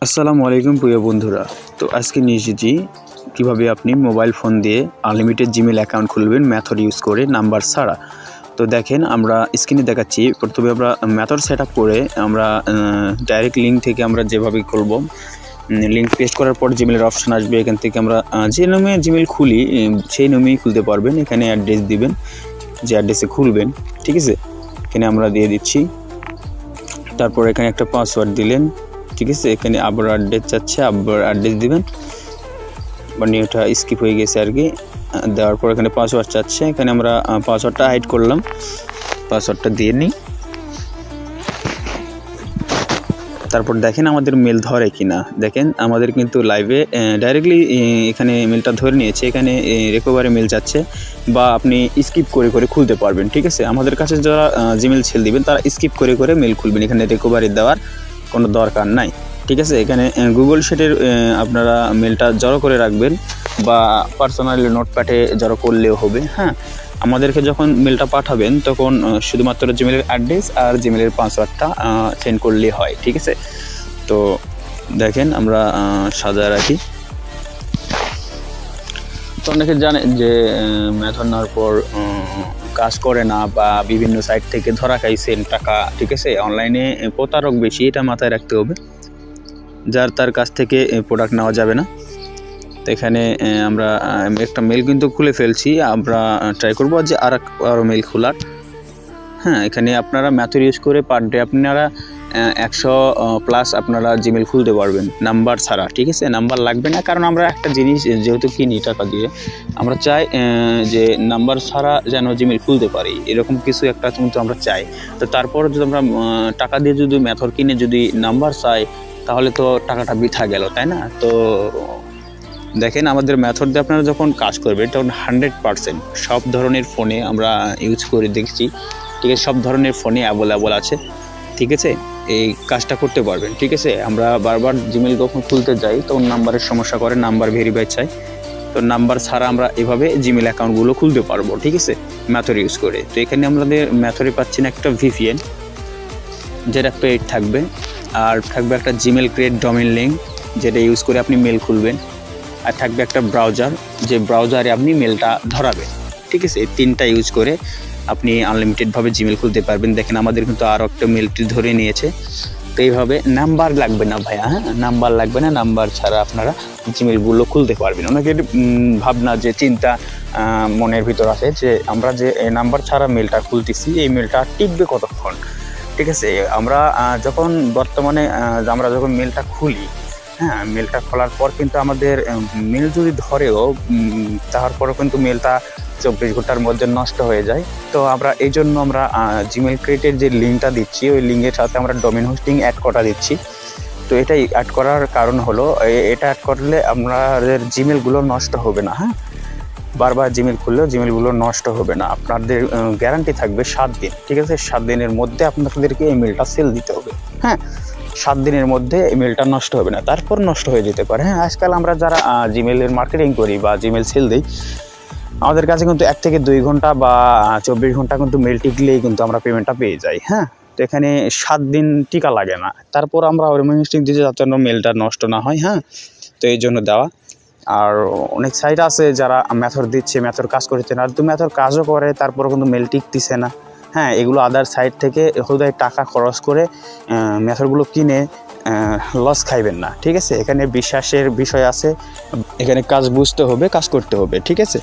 আসসালামু আলাইকুম প্রিয় বন্ধুরা। তো আজকে নিয়ে এসেছি কীভাবে আপনি মোবাইল ফোন দিয়ে আনলিমিটেড জিমেল অ্যাকাউন্ট খুলবেন মেথড ইউজ করে নাম্বার ছাড়া। তো দেখেন আমরা স্ক্রিনে দেখাচ্ছি। প্রথমে আমরা মেথড সেট আপ করে আমরা ডাইরেক্ট লিঙ্ক থেকে আমরা যেভাবে খুলব, লিঙ্ক পেস্ট করার পর জিমেলের অপশান আসবে। এখান থেকে আমরা যে নামে জিমেল খুলি সেই নামেই খুলতে পারবেন। এখানে অ্যাড্রেস দিবেন, যে অ্যাড্রেসে খুলবেন, ঠিক আছে। এখানে আমরা দিয়ে দিচ্ছি। তারপর এখানে একটা পাসওয়ার্ড দিলেন, ঠিক আছে। এখানে আবার অ্যাড্রেস চাচ্ছে, আবার অ্যাড্রেস দিবেন, মানে ওটা স্কিপ হয়ে গেছে আর কি। দেওয়ার পর এখানে পাসওয়ার্ড চাচ্ছে, এখানে আমরা পাসওয়ার্ডটা হাইড করলাম, পাসওয়ার্ডটা দিয়ে নিই। তারপর দেখেন আমাদের মেল ধরে কিনা। দেখেন আমাদের কিন্তু লাইভে ডাইরেক্টলি এখানে মেলটা ধরে নিয়েছে। এখানে রিকভারি মেল যাচ্ছে, বা আপনি স্কিপ করে করে খুলতে পারবেন, ঠিক আছে। আমাদের কাছে যারা জিমেল ছেল দিবেন তারা স্কিপ করে করে মেল খুলবেন, এখানে রিকভারি দেওয়ার কোনো দরকার নাই, ঠিক আছে। এখানে গুগল শিটের আপনারা মেলটা জড়ো করে রাখবেন, বা পার্সোনালি নোটপ্যাডে জড়ো করলেও হবে। হ্যাঁ, আমাদেরকে যখন মেলটা পাঠাবেন তখন শুধুমাত্র জিমেলের অ্যাড্রেস আর জিমেলের পাসওয়ার্ডটা সেন্ড করলেই হয়, ঠিক আছে। তো দেখেন আমরা সাজায় রাখি। তো অনেকে জানেন যে মেথড নেওয়ার পর কাজ করে না, বা বিভিন্ন সাইট থেকে ধরা খাইছেন টাকা, ঠিক আছে। অনলাইনে প্রতারক বেশি, এটা মাথায় রাখতে হবে। যার তার কাছ থেকে প্রোডাক্ট নেওয়া যাবে না। তো এখানে আমরা একটা মেল কিন্তু খুলে ফেলছি, আমরা ট্রাই করবো যে আরও মেল খোলার। হ্যাঁ, এখানে আপনারা মেথড ইউজ করে পার ডে আপনারা 100+ আপনারা জিমেল খুলতে পারবেন নাম্বার ছাড়া, ঠিক আছে। নাম্বার লাগবে না, কারণ আমরা একটা জিনিস যেহেতু কিনি টাকা দিয়ে, আমরা চাই যে নাম্বার ছাড়া যেন জিমেল খুলতে পারি, এরকম কিছু একটা কিন্তু আমরা চাই। তো তারপর যদি আমরা টাকা দিয়ে যদি মেথড কিনে যদি নাম্বার চাই, তাহলে তো টাকাটা বৃথা গেল, তাই না। তো দেখেন আমাদের মেথড দিয়ে আপনারা যখন কাজ করবেন তখন 100% সব ধরনের ফোনে আমরা ইউজ করে দেখছি, ঠিক আছে। সব ধরনের ফোনে অ্যাভেলেবল আছে, ঠিক আছে। এই কাজটা করতে পারবেন, ঠিক আছে। আমরা বারবার জিমেল যখন খুলতে যাই তখন নাম্বারের সমস্যা করে, নাম্বার ভেরিফাই চাই। তো নাম্বার ছাড়া আমরা এভাবে জিমেল অ্যাকাউন্টগুলো খুলতে পারবো, ঠিক আছে, মেথড ইউজ করে। তো এখানে আমাদের মেথডে পাচ্ছেন একটা VPN, যেটা পেইড থাকবে, আর থাকবে একটা জিমেল ক্রিয়েট ডোমেইন লিঙ্ক, যেটা ইউজ করে আপনি মেল খুলবেন, আর থাকবে একটা ব্রাউজার, যে ব্রাউজারে আপনি মেলটা ধরাবেন, ঠিক আছে। এই তিনটা ইউজ করে আপনি আনলিমিটেডভাবে জিমেল খুলতে পারবেন। দেখেন আমাদের কিন্তু আরও একটা মেলটি ধরে নিয়েছে। তো এইভাবে নাম্বার লাগবে না ভাইয়া, হ্যাঁ, নাম্বার লাগবে না। নাম্বার ছাড়া আপনারা জিমেলগুলো খুলতে পারবেন। অনেকের ভাবনা যে চিন্তা মনের ভিতর আছে যে আমরা যে নাম্বার ছাড়া মেলটা খুলতেছি, এই মেলটা টিকবে কতক্ষণ, ঠিক আছে। আমরা যখন বর্তমানে আমরা যখন মেলটা খুলি, হ্যাঁ, মেলটা খোলার পর কিন্তু আমাদের মেল যদি ধরেও, তারপরেও কিন্তু মেলটা 24 ঘন্টার মধ্যে নষ্ট হয়ে যায়। তো আমরা এই জন্য আমরা জিমেল ক্রিয়েটের যে লিঙ্কটা দিচ্ছি, ওই লিঙ্কের সাথে আমরা ডোমেইন হোস্টিং অ্যাড করা দিচ্ছি। তো এটাই অ্যাড করার কারণ হলো, এটা অ্যাড করলে আমাদের জিমেলগুলো নষ্ট হবে না। হ্যাঁ, বারবার জিমেল খুললেও জিমেলগুলো নষ্ট হবে না। আপনাদের গ্যারান্টি থাকবে 7 দিন, ঠিক আছে। 7 দিনের মধ্যে আপনাদেরকে এই মেলটা সেল দিতে হবে। হ্যাঁ, 7 দিনের মধ্যে ইমেলটা নষ্ট হবে না, তারপর নষ্ট হয়ে যেতে পারে। হ্যাঁ, আজকাল আমরা যারা জিমেলের মার্কেটিং করি বা জিমেল সেল দিই, আমাদের কাছে কিন্তু 1 থেকে 2 ঘন্টা বা 24 ঘন্টা কিন্তু মেল টিকলেই কিন্তু আমরা পেমেন্টটা পেয়ে যাই। হ্যাঁ, তো এখানে 7 দিন টিকা লাগে না। তারপর আমরা হোস্টিং দিতে যাতে মেলটা নষ্ট না হয়। হ্যাঁ, তো এই জন্য দেওয়া। আর অনেক সাইট আছে যারা মেথড দিচ্ছে, মেথড কাজ করছে না, তো মেথড কাজও করে তারপরে কিন্তু মেল টিকতেছে না। হ্যাঁ, এগুলো আদার সাইট থেকে হুদায় টাকা খরচ করে মেথডগুলো কিনে লস খাইবেন না, ঠিক আছে। এখানে বিশ্বাসের বিষয় আছে, এখানে কাজ বুঝতে হবে, কাজ করতে হবে, ঠিক আছে।